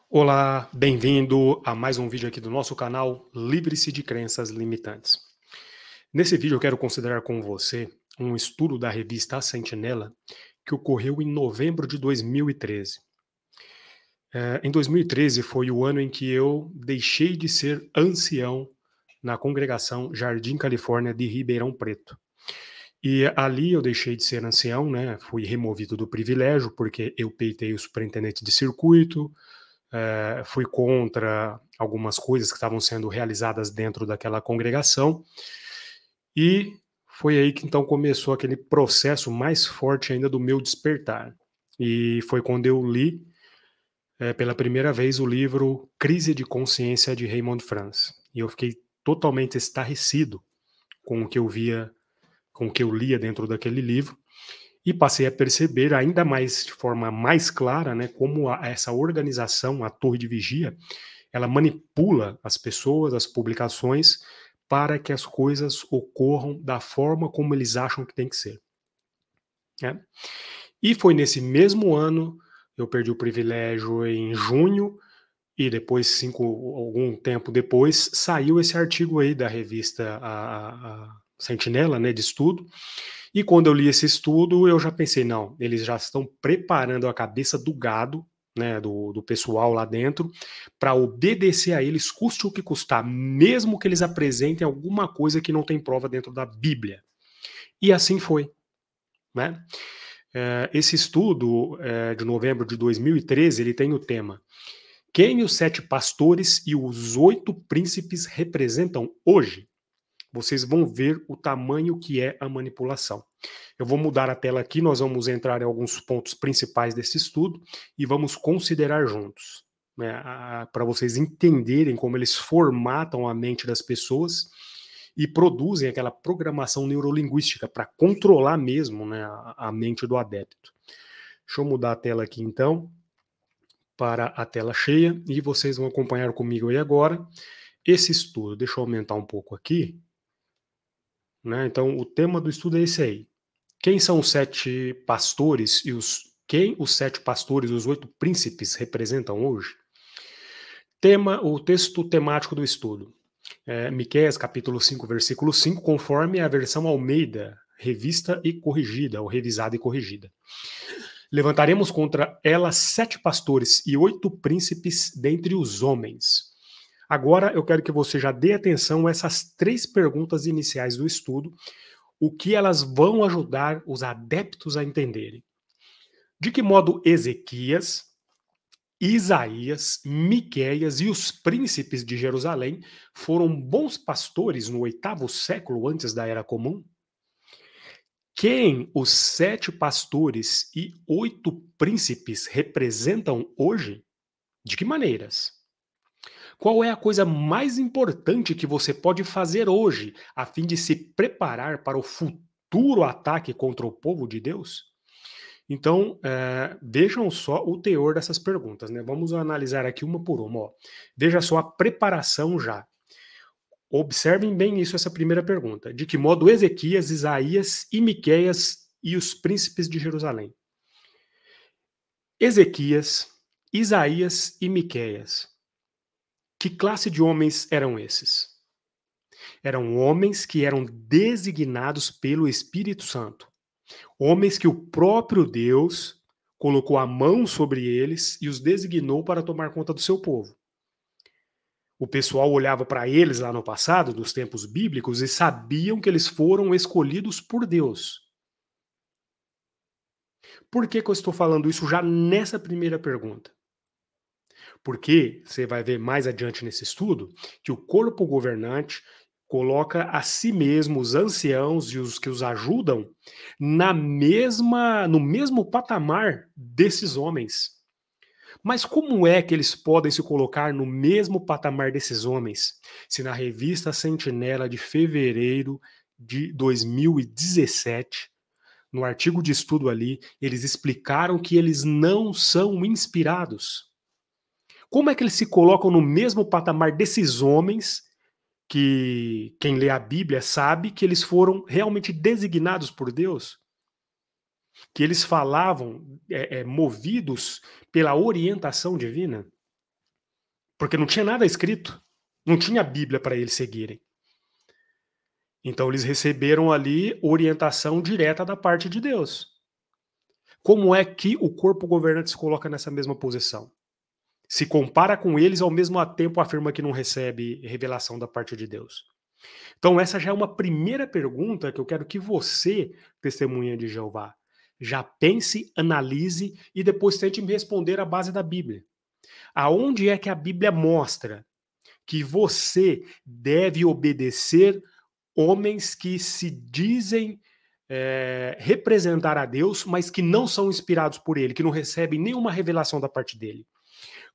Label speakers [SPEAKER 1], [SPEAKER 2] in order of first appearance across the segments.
[SPEAKER 1] Olá, bem-vindo a mais um vídeo aqui do nosso canal Livre-se de Crenças Limitantes. Nesse vídeo eu quero considerar com você um estudo da revista A Sentinela que ocorreu em novembro de 2013. Em 2013 foi o ano em que eu deixei de ser ancião na congregação Jardim Califórnia de Ribeirão Preto. E ali eu deixei de ser ancião, né? Fui removido do privilégio porque eu peitei o superintendente de circuito, fui contra algumas coisas que estavam sendo realizadas dentro daquela congregação, e foi aí que então começou aquele processo mais forte ainda do meu despertar. E foi quando eu li pela primeira vez o livro Crise de Consciência de Raymond Franz. E eu fiquei totalmente estarrecido com o que eu via, com o que eu lia dentro daquele livro, e passei a perceber ainda mais, de forma mais clara, né, como essa organização, a Torre de Vigia, ela manipula as pessoas, as publicações, para que as coisas ocorram da forma como eles acham que tem que ser, né? E foi nesse mesmo ano, eu perdi o privilégio em junho, e depois, algum tempo depois, saiu esse artigo aí da revista a Sentinela, né, de estudo. E quando eu li esse estudo, eu já pensei, não, eles já estão preparando a cabeça do gado, né, do pessoal lá dentro, para obedecer a eles, custe o que custar, mesmo que eles apresentem alguma coisa que não tem prova dentro da Bíblia. E assim foi, né? Esse estudo de novembro de 2013, ele tem o tema: quem os 7 pastores e os 8 príncipes representam hoje? Vocês vão ver o tamanho que é a manipulação. Eu vou mudar a tela aqui, nós vamos entrar em alguns pontos principais desse estudo e vamos considerar juntos, né, para vocês entenderem como eles formatam a mente das pessoas e produzem aquela programação neurolinguística para controlar mesmo, né, a mente do adepto. Deixa eu mudar a tela aqui então para a tela cheia e vocês vão acompanhar comigo aí agora esse estudo. Deixa eu aumentar um pouco aqui, né? Então, o tema do estudo é esse aí. Quem são os 7 pastores e quem os 7 pastores e os 8 príncipes representam hoje? O texto temático do estudo. Miqueias capítulo 5, versículo 5, conforme a versão Almeida, revista e corrigida, ou revisada e corrigida. Levantaremos contra ela 7 pastores e 8 príncipes dentre os homens. Agora eu quero que você já dê atenção a essas 3 perguntas iniciais do estudo, o que elas vão ajudar os adeptos a entenderem. De que modo Ezequias, Isaías, Miqueias e os príncipes de Jerusalém foram bons pastores no 8º século antes da Era Comum? Quem os 7 pastores e 8 príncipes representam hoje? De que maneiras? Qual é a coisa mais importante que você pode fazer hoje a fim de se preparar para o futuro ataque contra o povo de Deus? Então, vejam só o teor dessas perguntas, né? Vamos analisar aqui uma por uma. Ó. Veja só a preparação já. Observem bem isso, essa primeira pergunta. De que modo Ezequias, Isaías e Miqueias e os príncipes de Jerusalém? Ezequias, Isaías e Miqueias. Que classe de homens eram esses? Eram homens que eram designados pelo Espírito Santo. Homens que o próprio Deus colocou a mão sobre eles e os designou para tomar conta do seu povo. O pessoal olhava para eles lá no passado, nos tempos bíblicos, e sabiam que eles foram escolhidos por Deus. Por que eu estou falando isso já nessa primeira pergunta? Porque você vai ver mais adiante nesse estudo que o corpo governante coloca a si mesmo os anciãos e os que os ajudam no mesmo patamar desses homens. Mas como é que eles podem se colocar no mesmo patamar desses homens, se na revista Sentinela de fevereiro de 2017, no artigo de estudo ali, eles explicaram que eles não são inspirados? Como é que eles se colocam no mesmo patamar desses homens que quem lê a Bíblia sabe que eles foram realmente designados por Deus? Que eles falavam movidos pela orientação divina? porque não tinha nada escrito, não tinha Bíblia para eles seguirem. Então eles receberam ali orientação direta da parte de Deus. Como é que o corpo governante se coloca nessa mesma posição? Se compara com eles, ao mesmo tempo afirma que não recebe revelação da parte de Deus. Então essa já é uma primeira pergunta que eu quero que você, testemunha de Jeová, já pense, analise e depois tente me responder à base da Bíblia. Aonde é que a Bíblia mostra que você deve obedecer homens que se dizem representar a Deus, mas que não são inspirados por ele, que não recebem nenhuma revelação da parte dele?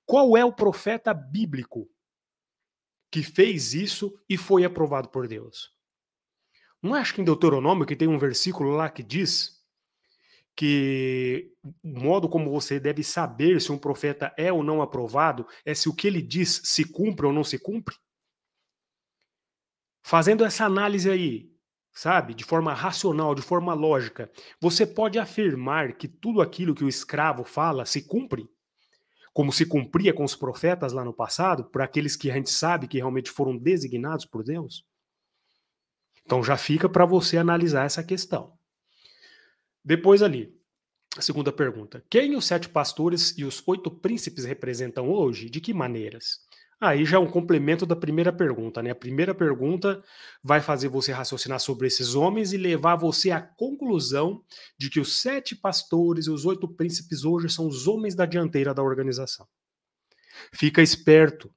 [SPEAKER 1] Qual é o profeta bíblico que fez isso e foi aprovado por Deus? Não acho que em Deuteronômio que tem um versículo lá que diz que o modo como você deve saber se um profeta é ou não aprovado é se o que ele diz se cumpre ou não se cumpre? Fazendo essa análise aí, sabe, de forma racional, de forma lógica, você pode afirmar que tudo aquilo que o escravo fala se cumpre? Como se cumpria com os profetas lá no passado, por aqueles que a gente sabe que realmente foram designados por Deus? Então já fica para você analisar essa questão. Depois ali, a segunda pergunta. Quem os 7 pastores e os 8 príncipes representam hoje? De que maneiras? Aí já é um complemento da primeira pergunta, né? A primeira pergunta vai fazer você raciocinar sobre esses homens e levar você à conclusão de que os 7 pastores e os 8 príncipes hoje são os homens da dianteira da organização. Fica esperto.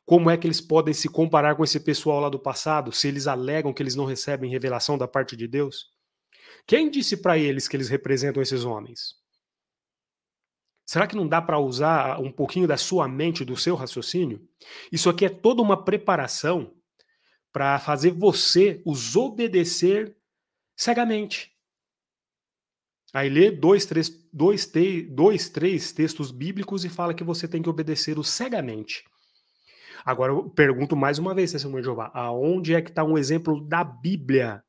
[SPEAKER 1] Como é que eles podem se comparar com esse pessoal lá do passado, se eles alegam que eles não recebem revelação da parte de Deus? Quem disse para eles que eles representam esses homens? Será que não dá para usar um pouquinho da sua mente, do seu raciocínio? Isso aqui é toda uma preparação para fazer você os obedecer cegamente. Aí lê dois, três textos bíblicos e fala que você tem que obedecê-los cegamente. Agora eu pergunto mais uma vez, testemunha de Jeová, aonde é que está um exemplo da Bíblia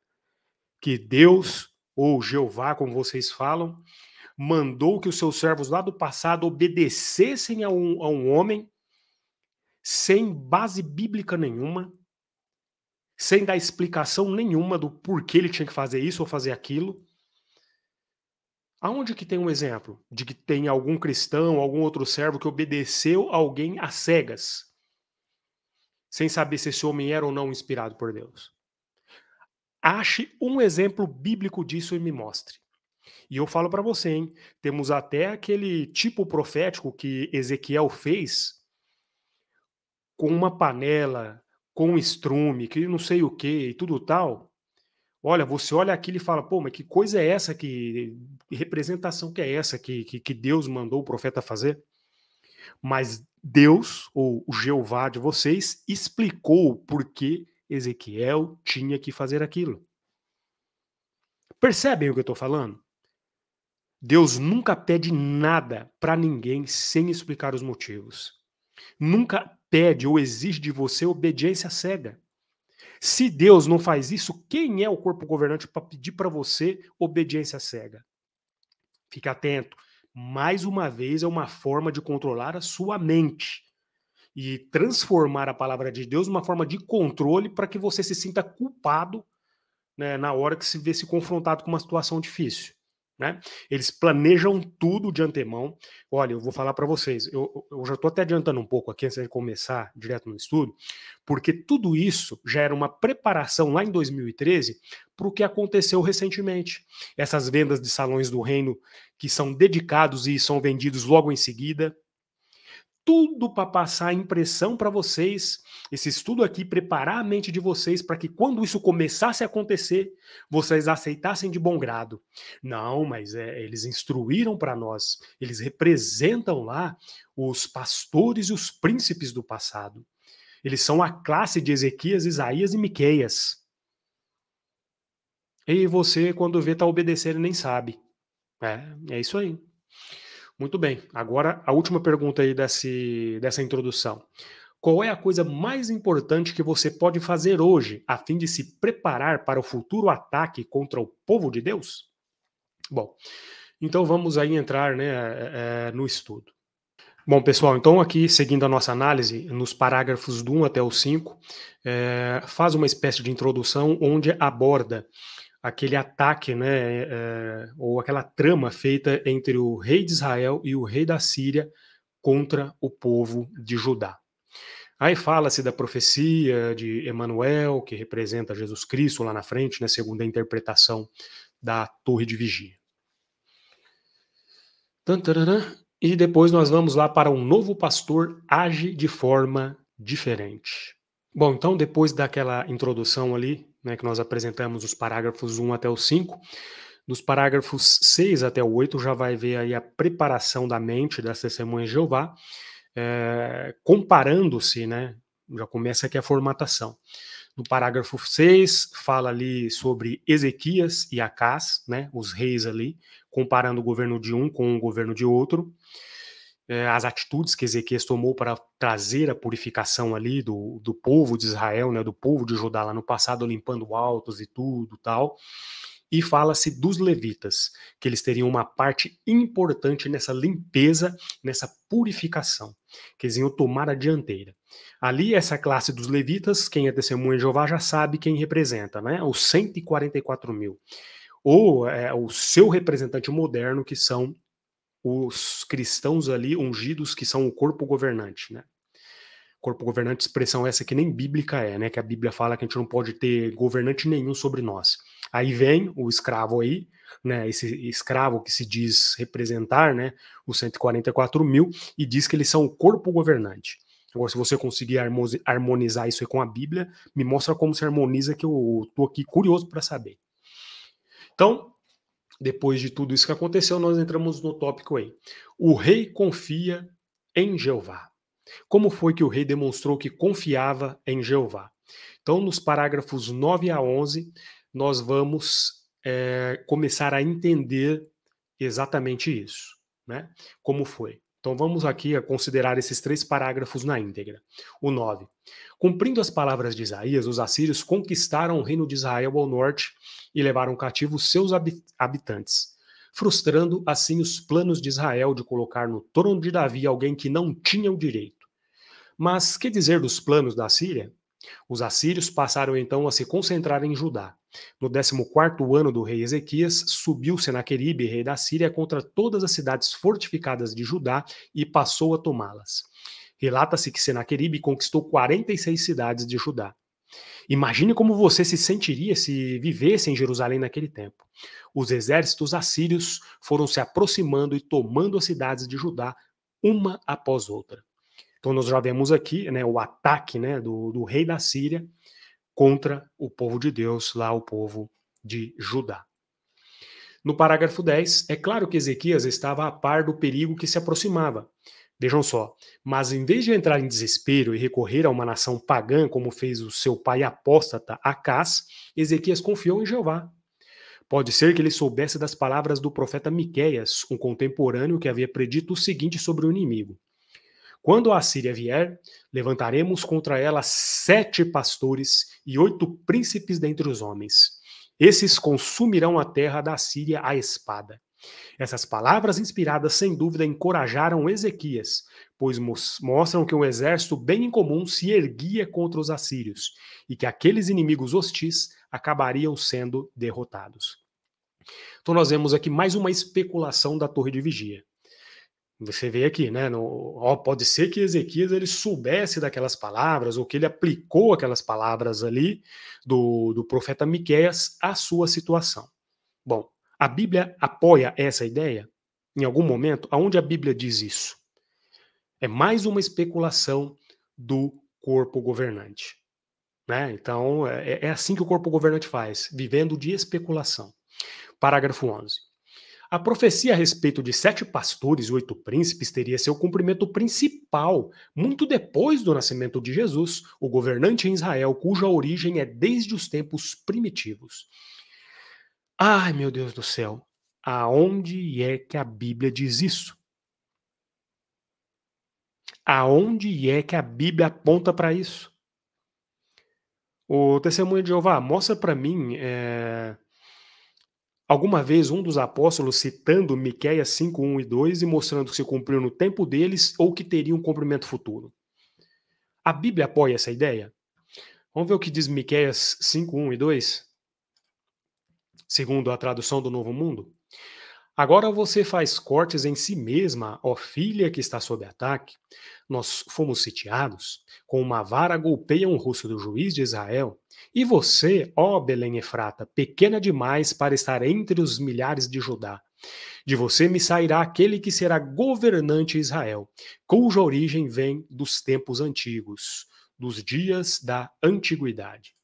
[SPEAKER 1] que Deus, ou Jeová, como vocês falam, mandou que os seus servos lá do passado obedecessem a um homem sem base bíblica nenhuma, sem dar explicação nenhuma do porquê ele tinha que fazer isso ou fazer aquilo? Aonde que tem um exemplo de que tem algum cristão, algum outro servo que obedeceu alguém às cegas, sem saber se esse homem era ou não inspirado por Deus? Ache um exemplo bíblico disso e me mostre. E eu falo para você, hein, temos até aquele tipo profético que Ezequiel fez com uma panela, com um estrume, que não sei o que e tudo tal. Olha, você olha aquilo e fala, pô, mas que coisa é essa, que representação que é essa que Deus mandou o profeta fazer? Mas Deus, ou o Jeová de vocês, explicou por que Ezequiel tinha que fazer aquilo. Percebem o que eu estou falando? Deus nunca pede nada para ninguém sem explicar os motivos. Nunca pede ou exige de você obediência cega. Se Deus não faz isso, quem é o corpo governante para pedir para você obediência cega? Fique atento. Mais uma vez, é uma forma de controlar a sua mente e transformar a palavra de Deus numa forma de controle para que você se sinta culpado, né, na hora que se confrontado com uma situação difícil. Né? Eles planejam tudo de antemão. Olha, eu vou falar para vocês, eu já estou até adiantando um pouco aqui antes de começar direto no estudo, porque tudo isso já era uma preparação lá em 2013 para o que aconteceu recentemente. Essas vendas de salões do reino que são dedicados e são vendidos logo em seguida, tudo para passar a impressão para vocês, esse estudo aqui, preparar a mente de vocês para que quando isso começasse a acontecer, vocês aceitassem de bom grado. Não, mas eles instruíram para nós, eles representam lá os pastores e os príncipes do passado. Eles são a classe de Ezequias, Isaías e Miqueias. E você, quando vê, está obedecendo e nem sabe. É isso aí. Muito bem. Agora, a última pergunta aí dessa introdução. Qual é a coisa mais importante que você pode fazer hoje a fim de se preparar para o futuro ataque contra o povo de Deus? Bom, então vamos aí entrar, né, no estudo. Bom, pessoal, então aqui, seguindo a nossa análise, nos parágrafos do 1 até o 5, faz uma espécie de introdução onde aborda aquele ataque, né, ou aquela trama feita entre o rei de Israel e o rei da Síria contra o povo de Judá. Aí fala-se da profecia de Emanuel, que representa Jesus Cristo lá na frente, né, segundo a interpretação da torre de vigia. E depois nós vamos lá para um novo pastor age de forma diferente. Bom, então depois daquela introdução ali, né, que nós apresentamos os parágrafos 1 até o 5, dos parágrafos 6 até o 8 já vai ver aí a preparação da mente das testemunhas de Jeová, comparando-se, né, já começa aqui a formatação. No parágrafo 6 fala ali sobre Ezequias e Acás, né, os reis ali, comparando o governo de um com o governo de outro, as atitudes que Ezequias tomou para trazer a purificação ali do povo de Israel, né, do povo de Judá lá no passado, limpando altos e tudo tal. E fala-se dos levitas, que eles teriam uma parte importante nessa limpeza, nessa purificação, que eles iam tomar a dianteira. Ali, essa classe dos levitas, quem é testemunha de Jeová já sabe quem representa, né? Os 144 mil. Ou o seu representante moderno, que são os cristãos ali ungidos, que são o corpo governante, né? Corpo governante, expressão essa que nem bíblica é, né? Que a Bíblia fala que a gente não pode ter governante nenhum sobre nós. Aí vem o escravo aí, né? Esse escravo que se diz representar, né? Os 144 mil, e diz que eles são o corpo governante. Agora, se você conseguir harmonizar isso aí com a Bíblia, me mostra como se harmoniza, que eu tô aqui curioso para saber. Então, depois de tudo isso que aconteceu, nós entramos no tópico aí. O rei confia em Jeová. Como foi que o rei demonstrou que confiava em Jeová? Então, nos parágrafos 9 a 11, nós vamos começar a entender exatamente isso, né? Como foi. Então, vamos aqui a considerar esses 3 parágrafos na íntegra. O 9. Cumprindo as palavras de Isaías, os assírios conquistaram o reino de Israel ao norte e levaram cativos seus habitantes, frustrando assim os planos de Israel de colocar no trono de Davi alguém que não tinha o direito. Mas que dizer dos planos da Síria? Os assírios passaram então a se concentrar em Judá. No 14º ano do rei Ezequias, subiu Senaqueribe, rei da Síria, contra todas as cidades fortificadas de Judá e passou a tomá-las. Relata-se que Senaqueribe conquistou 46 cidades de Judá. Imagine como você se sentiria se vivesse em Jerusalém naquele tempo. Os exércitos assírios foram se aproximando e tomando as cidades de Judá, uma após outra. Então nós já vemos aqui, né, o ataque, né, do rei da Síria contra o povo de Deus, lá o povo de Judá. No parágrafo 10, é claro que Ezequias estava a par do perigo que se aproximava. Vejam só, mas em vez de entrar em desespero e recorrer a uma nação pagã, como fez o seu pai apóstata Acás, Ezequias confiou em Jeová. Pode ser que ele soubesse das palavras do profeta Miqueias, um contemporâneo que havia predito o seguinte sobre o inimigo: quando a Síria vier, levantaremos contra ela 7 pastores e 8 príncipes dentre os homens. Esses consumirão a terra da Síria à espada. Essas palavras inspiradas, sem dúvida, encorajaram Ezequias, pois mostram que um exército bem incomum se erguia contra os assírios e que aqueles inimigos hostis acabariam sendo derrotados. Então nós vemos aqui mais uma especulação da torre de vigia. Você vê aqui, né? Pode ser que Ezequias ele soubesse daquelas palavras, ou que ele aplicou aquelas palavras ali do profeta Miqueias à sua situação. Bom, a Bíblia apoia essa ideia? Em algum momento? Aonde a Bíblia diz isso? É mais uma especulação do corpo governante, né? Então, é assim que o corpo governante faz, vivendo de especulação. Parágrafo 11. A profecia a respeito de 7 pastores e 8 príncipes teria seu cumprimento principal muito depois do nascimento de Jesus, o governante em Israel, cuja origem é desde os tempos primitivos. Ai, meu Deus do céu, aonde é que a Bíblia diz isso? Aonde é que a Bíblia aponta para isso? O testemunho de Jeová, mostra para mim Alguma vez um dos apóstolos citando Miqueias 5:1 e 2 e mostrando que se cumpriu no tempo deles ou que teria um cumprimento futuro. A Bíblia apoia essa ideia? Vamos ver o que diz Miqueias 5:1 e 2, segundo a tradução do Novo Mundo. Agora você faz cortes em si mesma, ó filha que está sob ataque. Nós fomos sitiados, com uma vara golpeiam o rosto do juiz de Israel. E você, ó Belém Efrata, pequena demais para estar entre os milhares de Judá. De você me sairá aquele que será governante de Israel, cuja origem vem dos tempos antigos, dos dias da antiguidade.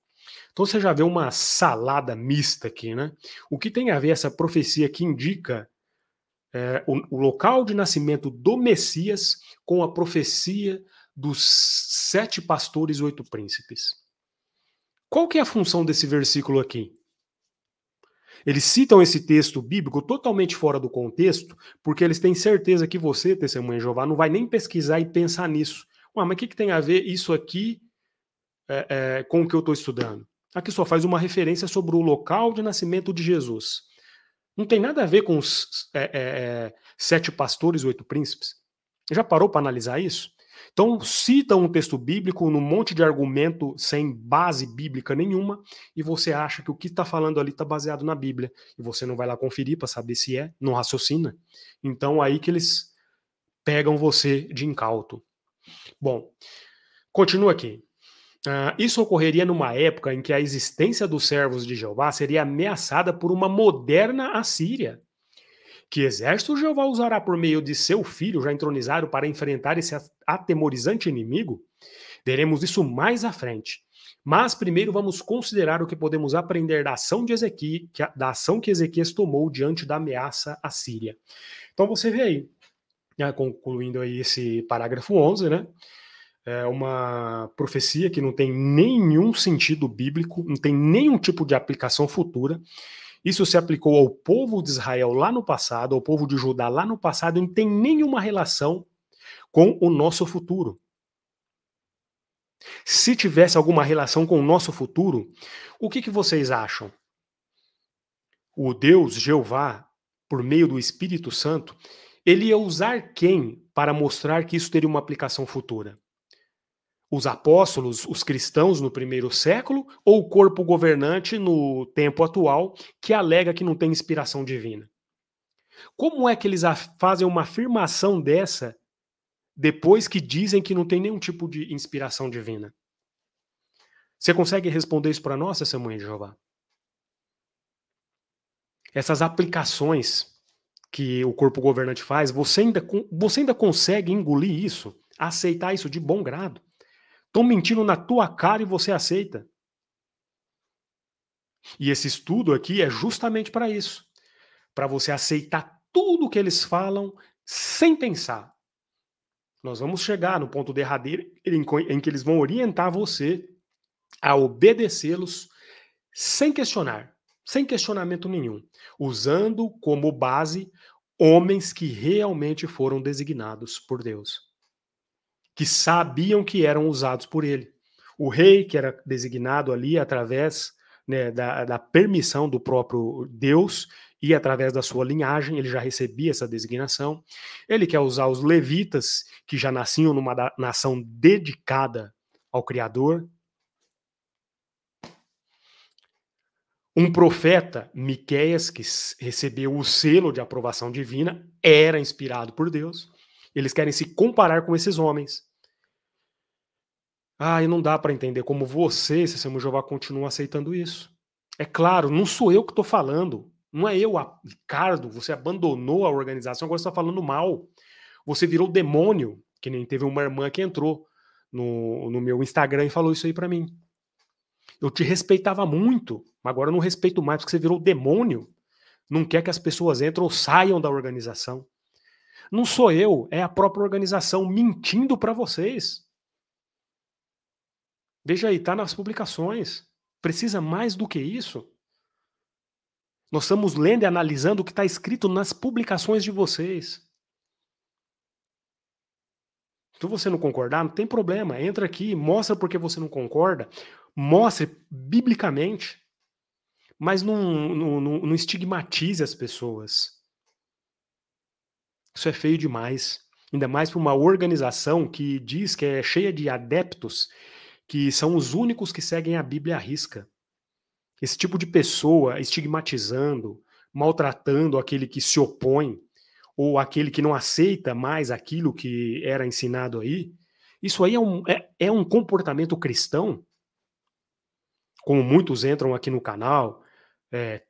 [SPEAKER 1] Então você já vê uma salada mista aqui, né? O que tem a ver essa profecia que indica o local de nascimento do Messias com a profecia dos 7 pastores e 8 príncipes? Qual que é a função desse versículo aqui? Eles citam esse texto bíblico totalmente fora do contexto, porque eles têm certeza que você, testemunha de Jeová, não vai nem pesquisar e pensar nisso. Ué, mas o que tem a ver isso aqui com o que eu estou estudando? Aqui só faz uma referência sobre o local de nascimento de Jesus. Não tem nada a ver com os 7 pastores e 8 príncipes. Já parou para analisar isso? Então, cita um texto bíblico num monte de argumento sem base bíblica nenhuma, e você acha que o que está falando ali está baseado na Bíblia. E você não vai lá conferir para saber se é, não raciocina. Então, aí que eles pegam você de incauto. Bom, continua aqui. Isso ocorreria numa época em que a existência dos servos de Jeová seria ameaçada por uma moderna Assíria. Que exército Jeová usará por meio de seu filho já entronizado para enfrentar esse atemorizante inimigo? Veremos isso mais à frente. Mas primeiro vamos considerar o que podemos aprender da ação de Ezequias, da ação que Ezequias tomou diante da ameaça assíria. Então você vê aí, concluindo aí esse parágrafo 11, né? É uma profecia que não tem nenhum sentido bíblico, não tem nenhum tipo de aplicação futura. Isso se aplicou ao povo de Israel lá no passado, ao povo de Judá lá no passado, e não tem nenhuma relação com o nosso futuro. Se tivesse alguma relação com o nosso futuro, o que vocês acham? O Deus, Jeová, por meio do Espírito Santo, ele ia usar quem para mostrar que isso teria uma aplicação futura? Os apóstolos, os cristãos no primeiro século, ou o corpo governante no tempo atual, que alega que não tem inspiração divina? Como é que eles fazem uma afirmação dessa depois que dizem que não tem nenhum tipo de inspiração divina? Você consegue responder isso para nós, testemunha de Jeová? Essas aplicações que o corpo governante faz, você ainda consegue engolir isso? Aceitar isso de bom grado? Estão mentindo na tua cara e você aceita? E esse estudo aqui é justamente para isso. Para você aceitar tudo que eles falam sem pensar. Nós vamos chegar no ponto derradeiro em que eles vão orientar você a obedecê-los sem questionar, sem questionamento nenhum, usando como base homens que realmente foram designados por Deus, que sabiam que eram usados por ele. O rei, que era designado ali através, né, da permissão do próprio Deus e através da sua linhagem, ele já recebia essa designação. Ele quer usar os levitas, que já nasciam numa nação dedicada ao Criador. Um profeta, Miqueias, que recebeu o selo de aprovação divina, era inspirado por Deus. Eles querem se comparar com esses homens. E não dá para entender como você, Testemunho de Jeová, continua aceitando isso. É claro, não sou eu que estou falando. Não é eu, Ricardo, você abandonou a organização, agora você está falando mal. Você virou demônio, que nem teve uma irmã que entrou no meu Instagram e falou isso aí para mim. Eu te respeitava muito, mas agora eu não respeito mais porque você virou demônio. Não quer que as pessoas entrem ou saiam da organização. Não sou eu, é a própria organização mentindo para vocês. Veja aí, tá nas publicações. Precisa mais do que isso? Nós estamos lendo e analisando o que está escrito nas publicações de vocês. Se você não concordar, não tem problema. Entra aqui, mostra porque você não concorda. Mostre biblicamente. mas não estigmatize as pessoas. Isso é feio demais. Ainda mais para uma organização que diz que é cheia de adeptos que são os únicos que seguem a Bíblia à risca. Esse tipo de pessoa estigmatizando, maltratando aquele que se opõe, ou aquele que não aceita mais aquilo que era ensinado aí, isso aí é um comportamento cristão, como muitos entram aqui no canal,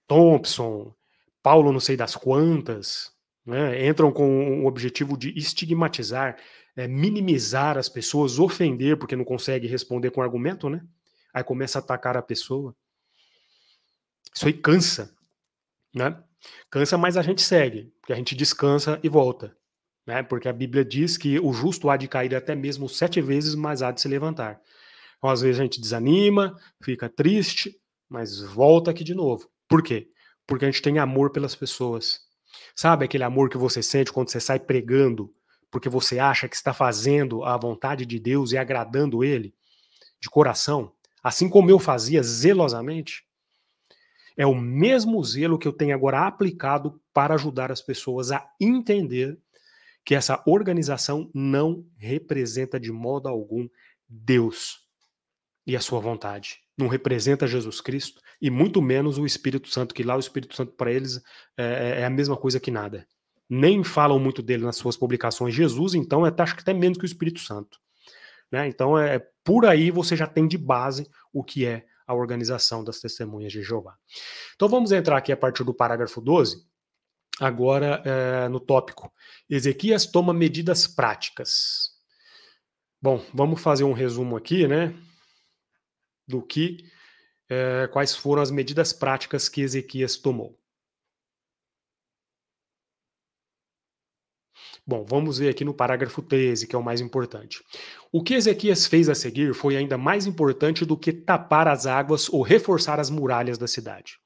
[SPEAKER 1] Thompson, Paulo não sei das quantas, né, entram com o objetivo de estigmatizar, minimizar as pessoas, ofender porque não consegue responder com argumento, né? Aí começa a atacar a pessoa. Isso aí cansa, né? Cansa, mas a gente segue, porque a gente descansa e volta, né? Porque a Bíblia diz que o justo há de cair até mesmo 7 vezes, mas há de se levantar. Então, às vezes a gente desanima, fica triste, mas volta aqui de novo. Por quê? Porque a gente tem amor pelas pessoas. Sabe aquele amor que você sente quando você sai pregando, porque você acha que está fazendo a vontade de Deus e agradando Ele, de coração? Assim como eu fazia zelosamente? É o mesmo zelo que eu tenho agora aplicado para ajudar as pessoas a entender que essa organização não representa de modo algum Deus e a sua vontade. Não representa Jesus Cristo e muito menos o Espírito Santo, que lá o Espírito Santo para eles é a mesma coisa que nada. Nem falam muito dele nas suas publicações. Jesus, então, acho que até menos que o Espírito Santo. Né? Então, por aí você já tem de base o que é a organização das Testemunhas de Jeová. Então, vamos entrar aqui a partir do parágrafo 12, agora no tópico. Ezequias toma medidas práticas. Bom, vamos fazer um resumo aqui, né? Do que quais foram as medidas práticas que Ezequias tomou. Bom, vamos ver aqui no parágrafo 13, que é o mais importante. O que Ezequias fez a seguir foi ainda mais importante do que tapar as águas ou reforçar as muralhas da cidade.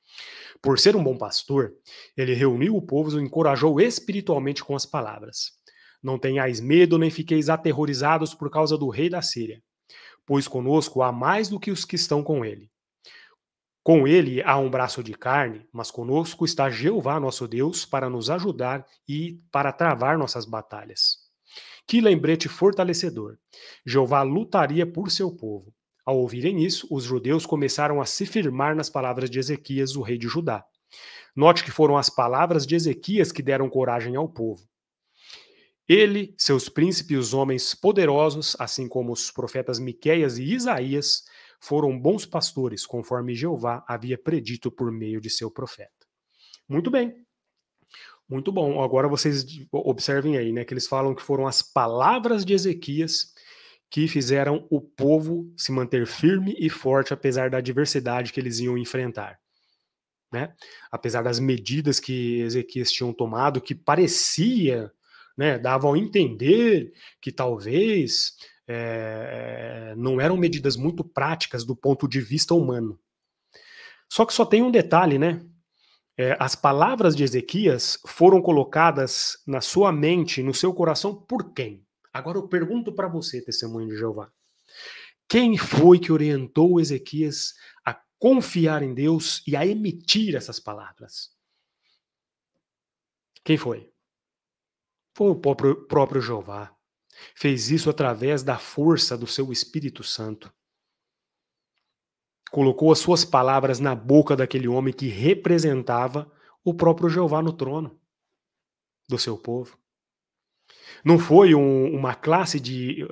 [SPEAKER 1] Por ser um bom pastor, ele reuniu o povo e o encorajou espiritualmente com as palavras: Não tenhais medo nem fiqueis aterrorizados por causa do rei da Síria, pois conosco há mais do que os que estão com ele. Com ele há um braço de carne, mas conosco está Jeová nosso Deus para nos ajudar e para travar nossas batalhas. Que lembrete fortalecedor! Jeová lutaria por seu povo. Ao ouvirem isso, os judeus começaram a se firmar nas palavras de Ezequias, o rei de Judá. Note que foram as palavras de Ezequias que deram coragem ao povo. Ele, seus príncipes e os homens poderosos, assim como os profetas Miqueias e Isaías, foram bons pastores, conforme Jeová havia predito por meio de seu profeta. Muito bem. Muito bom. Agora vocês observem aí, né, que eles falam que foram as palavras de Ezequias que fizeram o povo se manter firme e forte apesar da adversidade que eles iam enfrentar. Né? Apesar das medidas que Ezequias tinham tomado, que parecia, né, davam a entender que talvez não eram medidas muito práticas do ponto de vista humano. Só que só tem um detalhe, né? As palavras de Ezequias foram colocadas na sua mente, no seu coração, por quem? Agora eu pergunto para você, testemunho de Jeová. Quem foi que orientou Ezequias a confiar em Deus e a emitir essas palavras? Quem foi? Foi o próprio Jeová. Fez isso através da força do seu Espírito Santo. Colocou as suas palavras na boca daquele homem que representava o próprio Jeová no trono do seu povo. Não foi uma classe de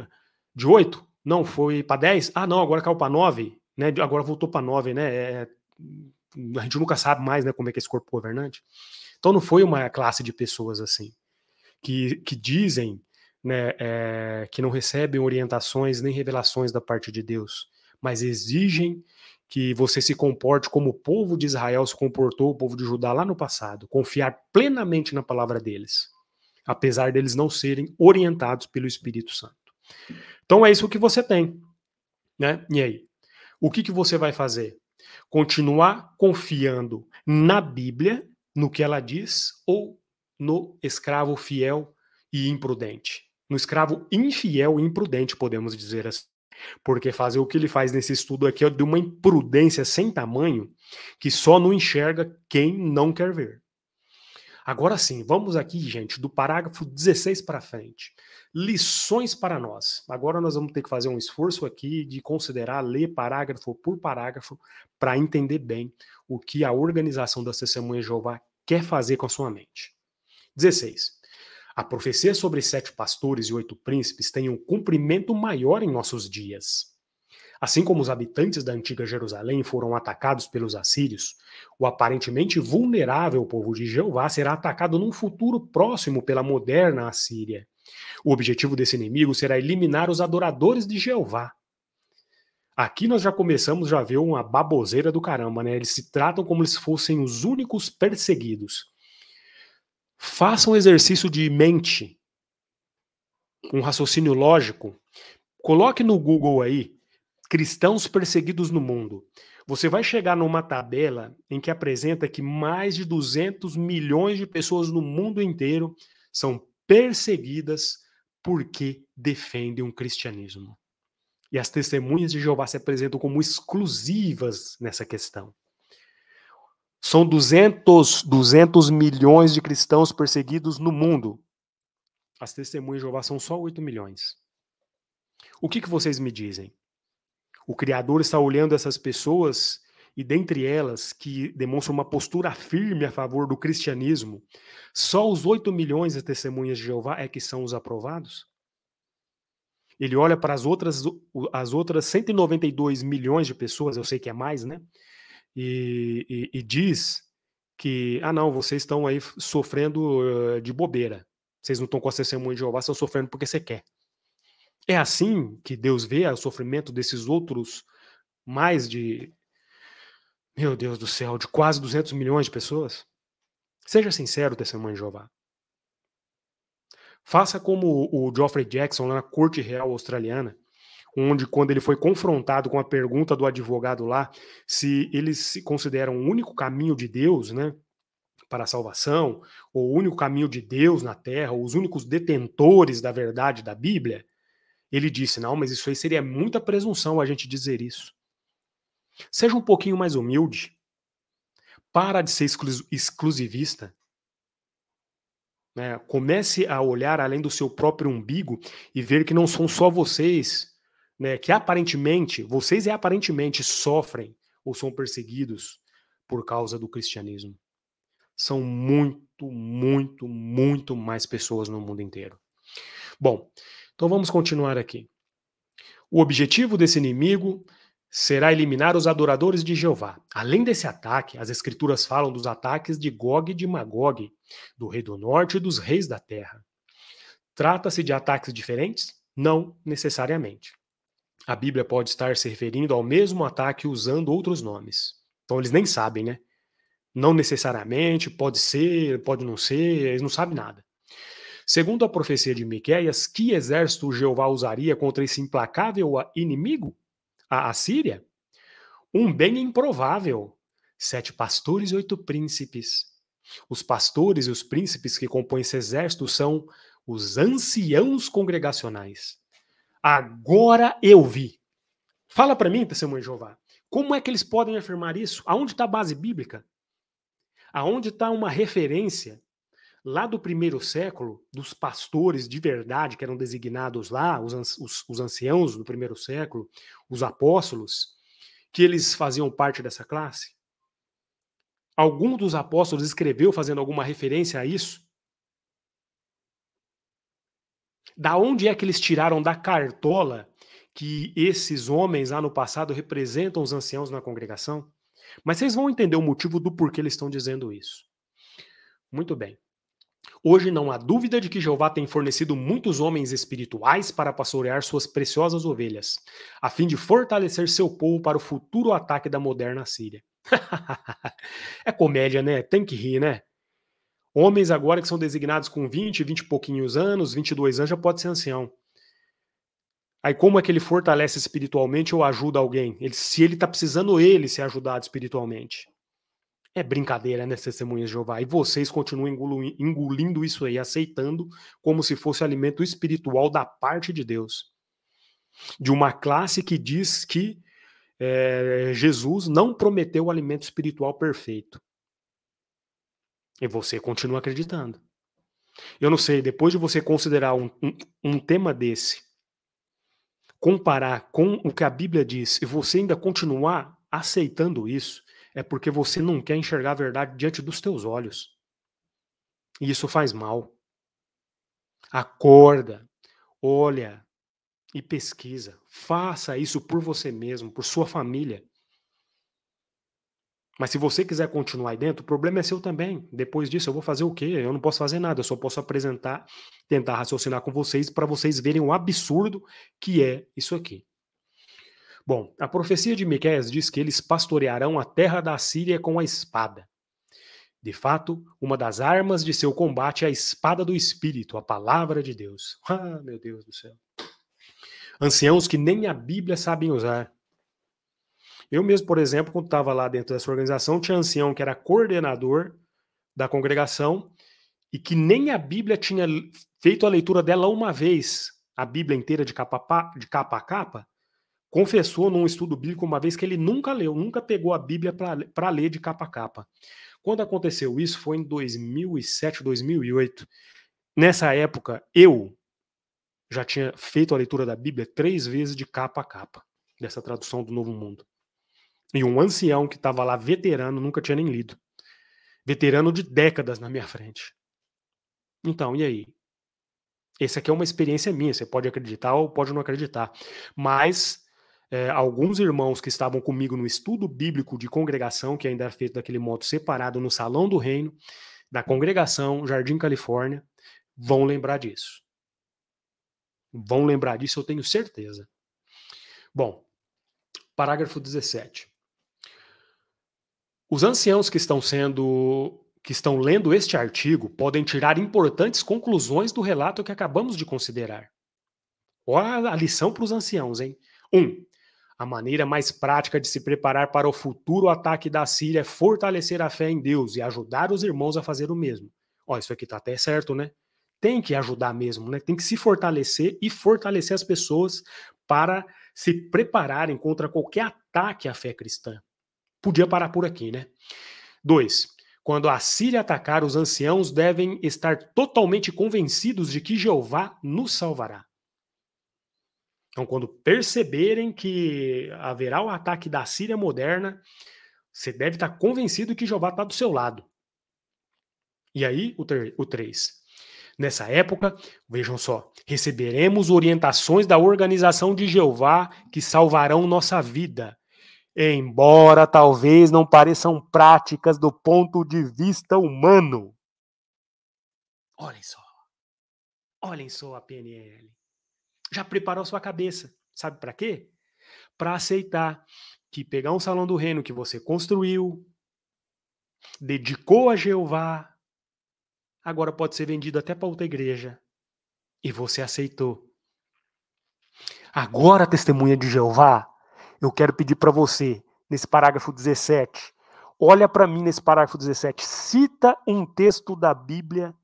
[SPEAKER 1] 8? Não, foi para 10? Ah, não, agora caiu para 9, né? Agora voltou para 9, né? A gente nunca sabe mais, né, como é que é esse corpo governante. Então não foi uma classe de pessoas assim, que dizem, né, que não recebem orientações nem revelações da parte de Deus, mas exigem que você se comporte como o povo de Israel se comportou, o povo de Judá lá no passado, confiar plenamente na palavra deles, apesar deles não serem orientados pelo Espírito Santo. Então é isso que você tem, né? E aí? O que você vai fazer? Continuar confiando na Bíblia, no que ela diz, ou no escravo fiel e imprudente? No escravo infiel e imprudente, podemos dizer assim. Porque fazer o que ele faz nesse estudo aqui é de uma imprudência sem tamanho que só não enxerga quem não quer ver. Agora sim, vamos aqui, gente, do parágrafo 16 para frente. Lições para nós. Agora nós vamos ter que fazer um esforço aqui de considerar, ler parágrafo por parágrafo, para entender bem o que a organização das Testemunhas de Jeová quer fazer com a sua mente. 16. A profecia sobre 7 pastores e 8 príncipes tem um cumprimento maior em nossos dias. Assim como os habitantes da antiga Jerusalém foram atacados pelos assírios, o aparentemente vulnerável povo de Jeová será atacado num futuro próximo pela moderna Assíria. O objetivo desse inimigo será eliminar os adoradores de Jeová. Aqui nós já começamos a ver uma baboseira do caramba, né? Eles se tratam como se fossem os únicos perseguidos. Faça um exercício de mente, um raciocínio lógico. Coloque no Google aí, cristãos perseguidos no mundo. Você vai chegar numa tabela em que apresenta que mais de 200 milhões de pessoas no mundo inteiro são perseguidas porque defendem um cristianismo. E as testemunhas de Jeová se apresentam como exclusivas nessa questão. São 200 milhões de cristãos perseguidos no mundo. As testemunhas de Jeová são só 8 milhões. O que vocês me dizem? O Criador está olhando essas pessoas e dentre elas que demonstram uma postura firme a favor do cristianismo, só os 8 milhões de testemunhas de Jeová é que são os aprovados? Ele olha para as outras 192 milhões de pessoas, eu sei que é mais, né? E diz que, não, vocês estão aí sofrendo de bobeira. Vocês não estão com a testemunha de Jeová, estão sofrendo porque você quer. É assim que Deus vê o sofrimento desses outros mais de, meu Deus do céu, de quase 200 milhões de pessoas? Seja sincero, testemunha de Jeová. Faça como o Geoffrey Jackson lá na Corte Real Australiana, onde quando ele foi confrontado com a pergunta do advogado lá, se eles se consideram o único caminho de Deus, né, para a salvação, ou o único caminho de Deus na Terra, ou os únicos detentores da verdade da Bíblia, ele disse, não, mas isso aí seria muita presunção a gente dizer isso. Seja um pouquinho mais humilde. Para de ser exclusivista. Né? Comece a olhar além do seu próprio umbigo e ver que não são só vocês, né, que vocês aparentemente sofrem ou são perseguidos por causa do cristianismo. São muito, muito, muito mais pessoas no mundo inteiro. Bom, então vamos continuar aqui. O objetivo desse inimigo será eliminar os adoradores de Jeová. Além desse ataque, as escrituras falam dos ataques de Gog e de Magog, do rei do norte e dos reis da terra. Trata-se de ataques diferentes? Não necessariamente. A Bíblia pode estar se referindo ao mesmo ataque usando outros nomes. Então eles nem sabem, né? Não necessariamente, pode ser, pode não ser, eles não sabem nada. Segundo a profecia de Miqueias, que exército Jeová usaria contra esse implacável inimigo? A Assíria? Um bem improvável. 7 pastores e 8 príncipes. Os pastores e os príncipes que compõem esse exército são os anciãos congregacionais. Agora eu vi. Fala para mim, testemunha de Jeová, como é que eles podem afirmar isso? Aonde está a base bíblica? Aonde está uma referência lá do primeiro século, dos pastores de verdade que eram designados lá, os anciãos do primeiro século, os apóstolos, que eles faziam parte dessa classe? Algum dos apóstolos escreveu fazendo alguma referência a isso? Da onde é que eles tiraram da cartola que esses homens lá no passado representam os anciãos na congregação? Mas vocês vão entender o motivo do porquê eles estão dizendo isso. Muito bem. Hoje não há dúvida de que Jeová tem fornecido muitos homens espirituais para pastorear suas preciosas ovelhas, a fim de fortalecer seu povo para o futuro ataque da moderna Síria. É comédia, né? Tem que rir, né? Homens agora que são designados com 20 e pouquinhos anos, 22 anos, já pode ser ancião. Aí como é que ele fortalece espiritualmente ou ajuda alguém? Se ele está precisando ele ser ajudado espiritualmente. É brincadeira, né, testemunhas de Jeová? E vocês continuam engolindo isso aí, aceitando como se fosse alimento espiritual da parte de Deus. de uma classe que diz que Jesus não prometeu o alimento espiritual perfeito. E você continua acreditando. Eu não sei, depois de você considerar um tema desse, comparar com o que a Bíblia diz e você ainda continuar aceitando isso, é porque você não quer enxergar a verdade diante dos teus olhos. E isso faz mal. Acorda, olha e pesquisa. Faça isso por você mesmo, por sua família. Mas se você quiser continuar aí dentro, o problema é seu também. Depois disso, eu vou fazer o quê? Eu não posso fazer nada, eu só posso apresentar, tentar raciocinar com vocês para vocês verem o absurdo que é isso aqui. Bom, a profecia de Miqueias diz que eles pastorearão a terra da Síria com a espada. De fato, uma das armas de seu combate é a espada do Espírito, a palavra de Deus. Ah, meu Deus do céu. Anciãos que nem a Bíblia sabem usar. Eu mesmo, por exemplo, quando estava lá dentro dessa organização, tinha ancião que era coordenador da congregação e que nem a Bíblia tinha feito a leitura dela uma vez, a Bíblia inteira de capa a capa, confessou num estudo bíblico uma vez que ele nunca leu, nunca pegou a Bíblia para ler de capa a capa. Quando aconteceu isso, foi em 2007, 2008. Nessa época, eu já tinha feito a leitura da Bíblia 3 vezes de capa a capa, dessa tradução do Novo Mundo. E um ancião que estava lá, veterano, nunca tinha nem lido. Veterano de décadas na minha frente. Então, e aí? Essa aqui é uma experiência minha, você pode acreditar ou pode não acreditar. Mas alguns irmãos que estavam comigo no estudo bíblico de congregação, que ainda era feito daquele modo separado no Salão do Reino, da congregação Jardim Califórnia, vão lembrar disso. Vão lembrar disso, eu tenho certeza. Bom, parágrafo 17. Os anciãos que estão lendo este artigo podem tirar importantes conclusões do relato que acabamos de considerar. Olha a lição para os anciãos, hein? 1. A maneira mais prática de se preparar para o futuro ataque da Síria é fortalecer a fé em Deus e ajudar os irmãos a fazer o mesmo. Ó, isso aqui tá até certo, né? Tem que ajudar mesmo, né? Tem que se fortalecer e fortalecer as pessoas para se prepararem contra qualquer ataque à fé cristã. Podia parar por aqui, né? 2. Quando a Síria atacar, os anciãos devem estar totalmente convencidos de que Jeová nos salvará. Então, quando perceberem que haverá o ataque da Síria moderna, você deve estar convencido que Jeová está do seu lado. E aí, o 3. Nessa época, vejam só, receberemos orientações da organização de Jeová que salvarão nossa vida, embora talvez não pareçam práticas do ponto de vista humano. Olhem só a PNL. Já preparou sua cabeça, sabe para quê? Para aceitar que pegar um salão do reino que você construiu, dedicou a Jeová, agora pode ser vendido até para outra igreja. E você aceitou. Agora, testemunha de Jeová, eu quero pedir para você, nesse parágrafo 17, olha para mim nesse parágrafo 17, cita um texto da Bíblia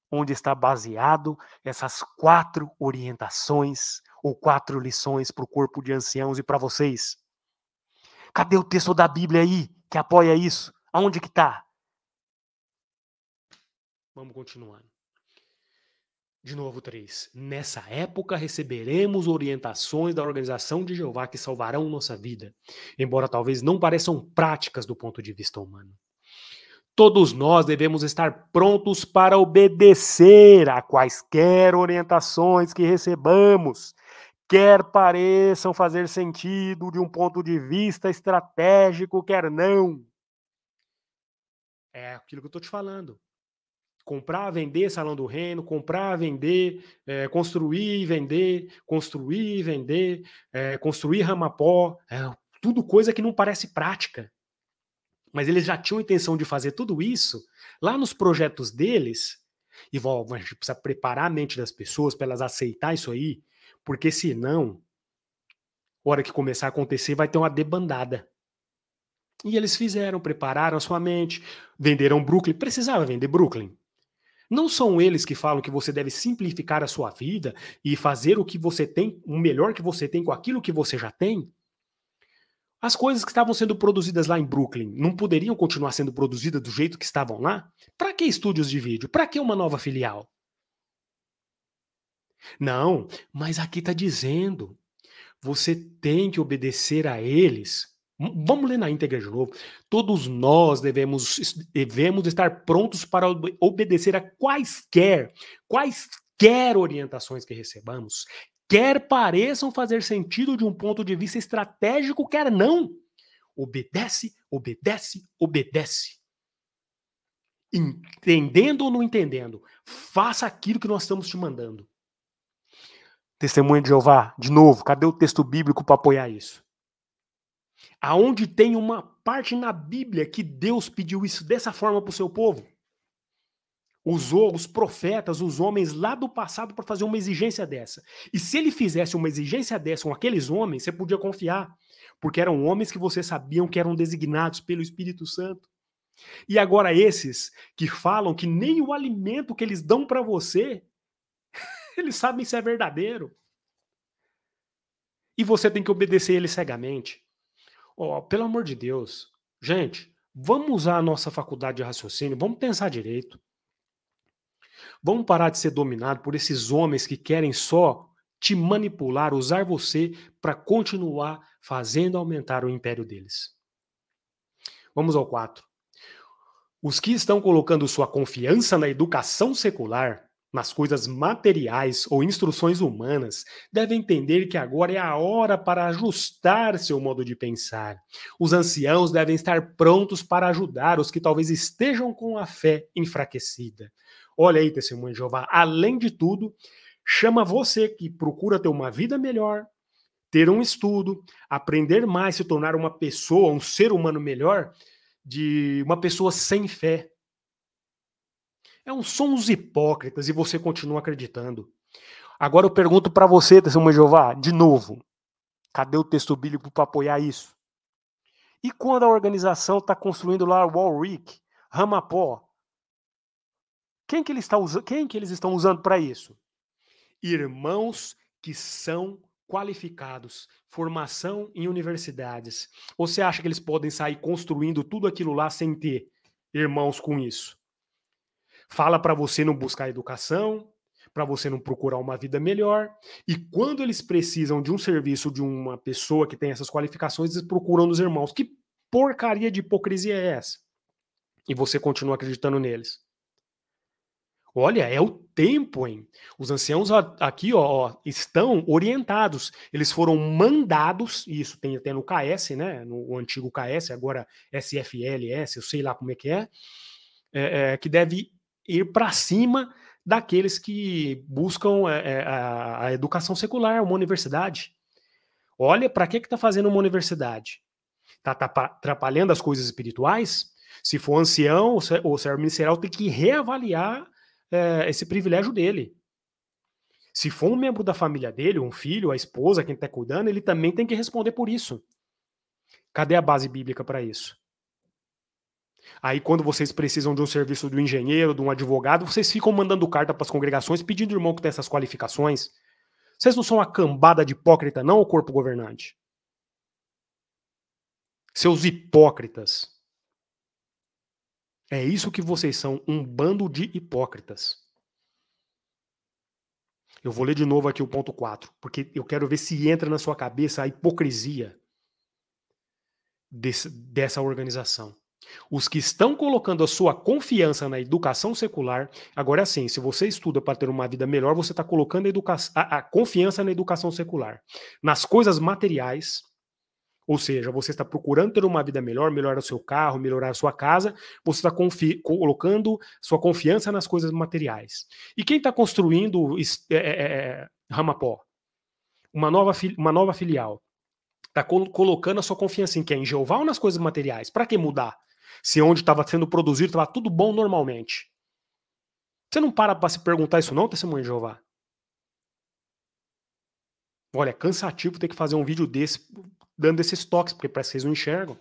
[SPEAKER 1] onde está baseado essas 4 orientações ou 4 lições para o corpo de anciãos e para vocês. Cadê o texto da Bíblia aí que apoia isso? Aonde que está? Vamos continuando. De novo, 3. Nessa época receberemos orientações da organização de Jeová que salvarão nossa vida, embora talvez não pareçam práticas do ponto de vista humano. Todos nós devemos estar prontos para obedecer a quaisquer orientações que recebamos, quer pareçam fazer sentido de um ponto de vista estratégico, quer não. É aquilo que eu estou te falando. Comprar, vender Salão do Reino, comprar, vender, construir e vender, construir e vender, construir Ramapó, tudo coisa que não parece prática. Mas eles já tinham a intenção de fazer tudo isso lá nos projetos deles, e a gente precisa preparar a mente das pessoas para elas aceitar isso aí, porque senão, a hora que começar a acontecer, vai ter uma debandada. E eles fizeram, prepararam a sua mente, venderam Brooklyn, precisava vender Brooklyn. Não são eles que falam que você deve simplificar a sua vida e fazer o que você tem, o melhor que você tem com aquilo que você já tem? As coisas que estavam sendo produzidas lá em Brooklyn não poderiam continuar sendo produzidas do jeito que estavam lá? Para que estúdios de vídeo? Para que uma nova filial? Não, mas aqui está dizendo, você tem que obedecer a eles. Vamos ler na íntegra de novo. Todos nós devemos estar prontos para obedecer a quaisquer orientações que recebamos, quer pareçam fazer sentido de um ponto de vista estratégico, quer não. Obedece, obedece, obedece. Entendendo ou não entendendo, faça aquilo que nós estamos te mandando. Testemunha de Jeová, de novo, cadê o texto bíblico para apoiar isso? Aonde tem uma parte na Bíblia que Deus pediu isso dessa forma para o seu povo? Usou os profetas, os homens lá do passado para fazer uma exigência dessa. E se ele fizesse uma exigência dessa com aqueles homens, você podia confiar, porque eram homens que você sabiam que eram designados pelo Espírito Santo. E agora esses que falam que nem o alimento que eles dão para você, eles sabem se é verdadeiro. E você tem que obedecer eles cegamente. Oh, pelo amor de Deus. Gente, vamos usar a nossa faculdade de raciocínio, vamos pensar direito. Vamos parar de ser dominado por esses homens que querem só te manipular, usar você para continuar fazendo aumentar o império deles. Vamos ao 4. Os que estão colocando sua confiança na educação secular, nas coisas materiais ou instruções humanas, devem entender que agora é a hora para ajustar seu modo de pensar. Os anciãos devem estar prontos para ajudar os que talvez estejam com a fé enfraquecida. Olha aí, testemunha de Jeová, além de tudo, chama você que procura ter uma vida melhor, ter um estudo, aprender mais, se tornar uma pessoa, um ser humano melhor, de uma pessoa sem fé. São os hipócritas e você continua acreditando. Agora eu pergunto para você, testemunha de Jeová, de novo, cadê o texto bíblico para apoiar isso? E quando a organização está construindo lá Warwick, Ramapó, quem que eles estão usando para isso? Irmãos que são qualificados, formação em universidades. Ou você acha que eles podem sair construindo tudo aquilo lá sem ter irmãos com isso? Fala para você não buscar educação, para você não procurar uma vida melhor, e quando eles precisam de um serviço de uma pessoa que tem essas qualificações, eles procuram nos irmãos. Que porcaria de hipocrisia é essa? E você continua acreditando neles. Olha, é o tempo, hein? Os anciãos aqui, ó, estão orientados. Eles foram mandados, e isso tem até no KS, né? No antigo KS, agora SFLS, eu sei lá como é que que deve ir para cima daqueles que buscam a educação secular, uma universidade. Olha, para que está fazendo uma universidade? Está atrapalhando as coisas espirituais? Se for ancião ou servo ministerial, tem que reavaliar esse privilégio dele. Se for um membro da família dele, um filho, a esposa, quem está cuidando, ele também tem que responder por isso. Cadê a base bíblica para isso? Aí, quando vocês precisam de um serviço do engenheiro, de um advogado, vocês ficam mandando carta para as congregações pedindo irmão que tem essas qualificações. Vocês não são uma cambada de hipócrita, não, o corpo governante? Seus hipócritas. É isso que vocês são, um bando de hipócritas. Eu vou ler de novo aqui o ponto 4, porque eu quero ver se entra na sua cabeça a hipocrisia dessa organização. Os que estão colocando a sua confiança na educação secular, agora é assim, se você estuda para ter uma vida melhor, você está colocando a confiança na educação secular. Nas coisas materiais, ou seja, você está procurando ter uma vida melhor, melhorar o seu carro, melhorar a sua casa, você está colocando sua confiança nas coisas materiais. E quem está construindo Ramapó? Uma nova filial. Está colocando a sua confiança em quem? Em Jeová ou nas coisas materiais? Para que mudar? Se onde estava sendo produzido estava tudo bom normalmente. Você não para se perguntar isso não, testemunha de Jeová? Olha, é cansativo ter que fazer um vídeo desse, dando esses toques, porque parece que vocês não enxergam.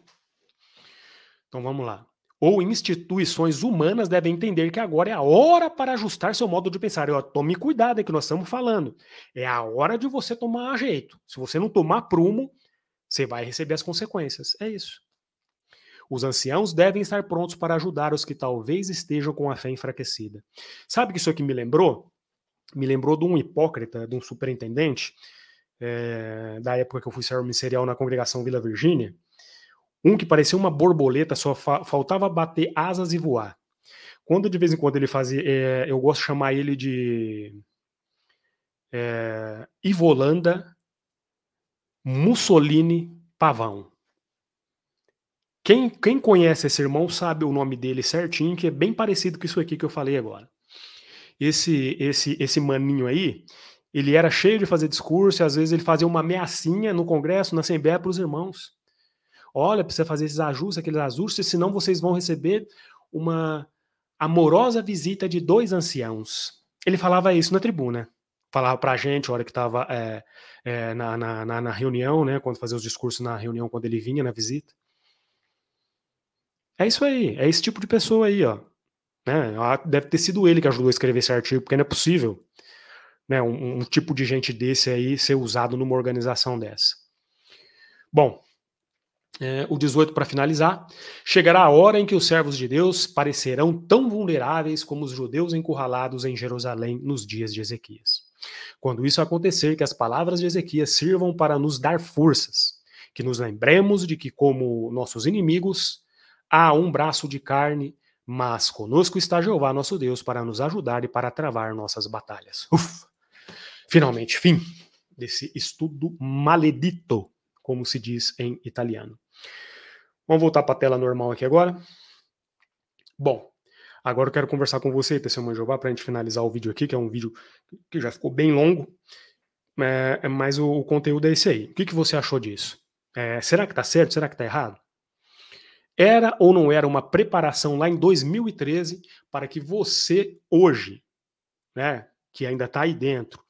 [SPEAKER 1] Então vamos lá. ou instituições humanas devem entender que agora é a hora para ajustar seu modo de pensar. Tome cuidado, é que nós estamos falando. É a hora de você tomar jeito. Se você não tomar prumo, você vai receber as consequências. É isso. Os anciãos devem estar prontos para ajudar os que talvez estejam com a fé enfraquecida. Sabe o que isso aqui me lembrou? Me lembrou de um hipócrita, de um superintendente, da época que eu fui servo ministerial na congregação Vila Virgínia. Um que parecia uma borboleta, só faltava bater asas e voar. Quando de vez em quando ele fazia, eu gosto de chamar ele de Ivolanda Mussolini Pavão. Quem conhece esse irmão sabe o nome dele certinho, que é bem parecido com isso aqui que eu falei agora. Esse maninho aí, ele era cheio de fazer discurso, e às vezes ele fazia uma ameaçinha no congresso, na assembleia, para os irmãos. Olha, precisa fazer esses ajustes, aqueles ajustes, senão vocês vão receber uma amorosa visita de 2 anciãos. Ele falava isso na tribuna. Falava pra gente, a hora que estava na reunião, né, quando fazia os discursos na reunião, quando ele vinha na visita. É isso aí, é esse tipo de pessoa aí, ó. Né? Deve ter sido ele que ajudou a escrever esse artigo, porque não é possível, né, um tipo de gente desse aí ser usado numa organização dessa. Bom, o 18 para finalizar. Chegará a hora em que os servos de Deus parecerão tão vulneráveis como os judeus encurralados em Jerusalém nos dias de Ezequias. Quando isso acontecer, que as palavras de Ezequias sirvam para nos dar forças, que nos lembremos de que, como nossos inimigos, há um braço de carne, mas conosco está Jeová nosso Deus para nos ajudar e para travar nossas batalhas. Finalmente, fim desse estudo maledito, como se diz em italiano. Vamos voltar para a tela normal aqui agora. Bom, agora eu quero conversar com você, testemunho de Jeová, para a gente finalizar o vídeo aqui, que é um vídeo que já ficou bem longo, mas o conteúdo é esse aí. O que você achou disso? Será que está certo? Será que está errado? Era ou não era uma preparação lá em 2013 para que você, hoje, né, que ainda está aí dentro,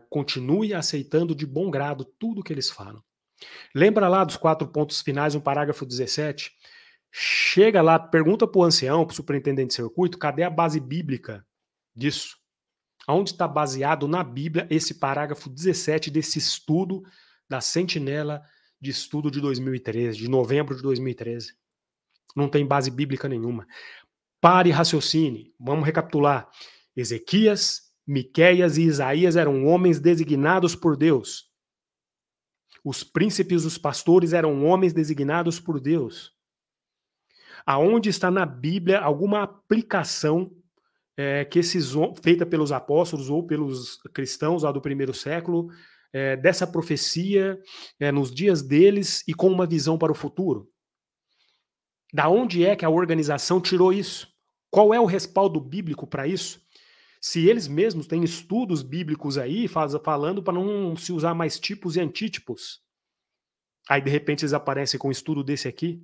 [SPEAKER 1] continue aceitando de bom grado tudo que eles falam? Lembra lá dos 4 pontos finais, no parágrafo 17? Chega lá, pergunta para o ancião, para o superintendente de circuito, cadê a base bíblica disso? Onde está baseado na Bíblia esse parágrafo 17 desse estudo da Sentinela de estudo de 2013, de novembro de 2013? Não tem base bíblica nenhuma. Pare e raciocine. Vamos recapitular. Ezequias, Miqueias e Isaías eram homens designados por Deus. Os príncipes, os pastores eram homens designados por Deus. Aonde está na Bíblia alguma aplicação feita pelos apóstolos ou pelos cristãos lá do primeiro século, dessa profecia nos dias deles e com uma visão para o futuro? Da onde é que a organização tirou isso? Qual é o respaldo bíblico para isso? Se eles mesmos têm estudos bíblicos aí falando para não se usar mais tipos e antítipos, aí de repente eles aparecem com um estudo desse aqui.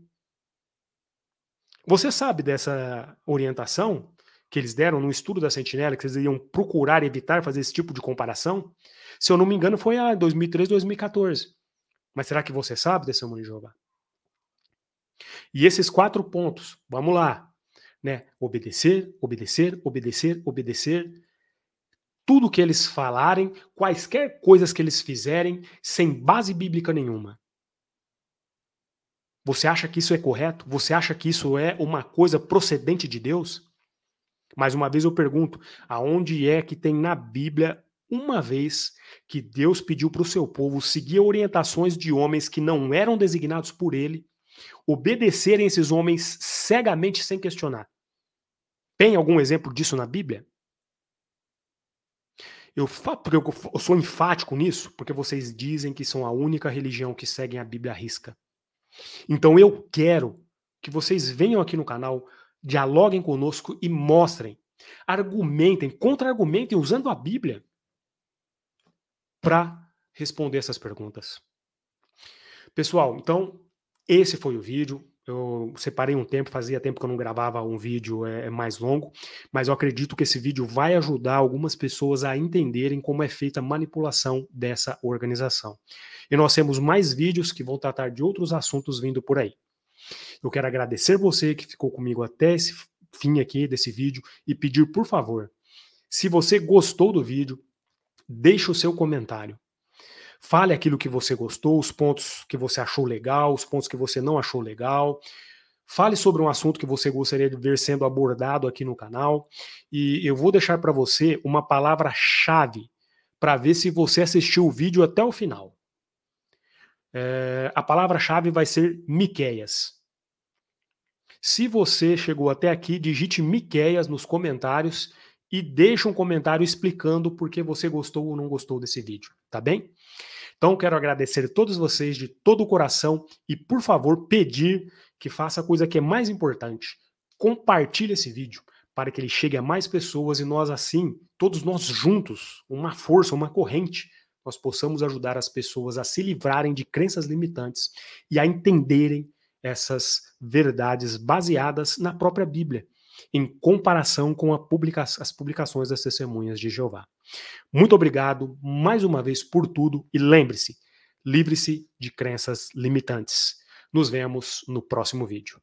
[SPEAKER 1] Você sabe dessa orientação que eles deram no estudo da Sentinela, que eles iam procurar evitar fazer esse tipo de comparação? Se eu não me engano, foi em 2013, 2014. Mas será que você sabe, testemunho de Jeová? E esses 4 pontos, vamos lá, né? Obedecer, obedecer, obedecer, obedecer. Tudo que eles falarem, quaisquer coisas que eles fizerem, sem base bíblica nenhuma. Você acha que isso é correto? Você acha que isso é uma coisa procedente de Deus? Mais uma vez eu pergunto, aonde é que tem na Bíblia uma vez que Deus pediu para o seu povo seguir orientações de homens que não eram designados por ele, obedecerem esses homens cegamente sem questionar? Tem algum exemplo disso na Bíblia? Porque eu sou enfático nisso, porque vocês dizem que são a única religião que seguem a Bíblia à risca. Então eu quero que vocês venham aqui no canal, dialoguem conosco e mostrem, argumentem, contra-argumentem usando a Bíblia para responder essas perguntas. Pessoal, então esse foi o vídeo. Eu separei um tempo, fazia tempo que eu não gravava um vídeo mais longo, mas eu acredito que esse vídeo vai ajudar algumas pessoas a entenderem como é feita a manipulação dessa organização. E nós temos mais vídeos que vão tratar de outros assuntos vindo por aí. Eu quero agradecer você que ficou comigo até esse fim aqui desse vídeo e pedir, por favor, se você gostou do vídeo, deixe o seu comentário. Fale aquilo que você gostou, os pontos que você achou legal, os pontos que você não achou legal. Fale sobre um assunto que você gostaria de ver sendo abordado aqui no canal. E eu vou deixar para você uma palavra-chave para ver se você assistiu o vídeo até o final. A palavra-chave vai ser Miqueias. Se você chegou até aqui, digite Miqueias nos comentários e deixe um comentário explicando por que você gostou ou não gostou desse vídeo, tá bem? Então quero agradecer a todos vocês de todo o coração e, por favor, pedir que faça a coisa que é mais importante. Compartilhe esse vídeo para que ele chegue a mais pessoas e nós assim, todos nós juntos, uma força, uma corrente, nós possamos ajudar as pessoas a se livrarem de crenças limitantes e a entenderem essas verdades baseadas na própria Bíblia, em comparação com as publicações das Testemunhas de Jeová. Muito obrigado mais uma vez por tudo e lembre-se, livre-se de crenças limitantes. Nos vemos no próximo vídeo.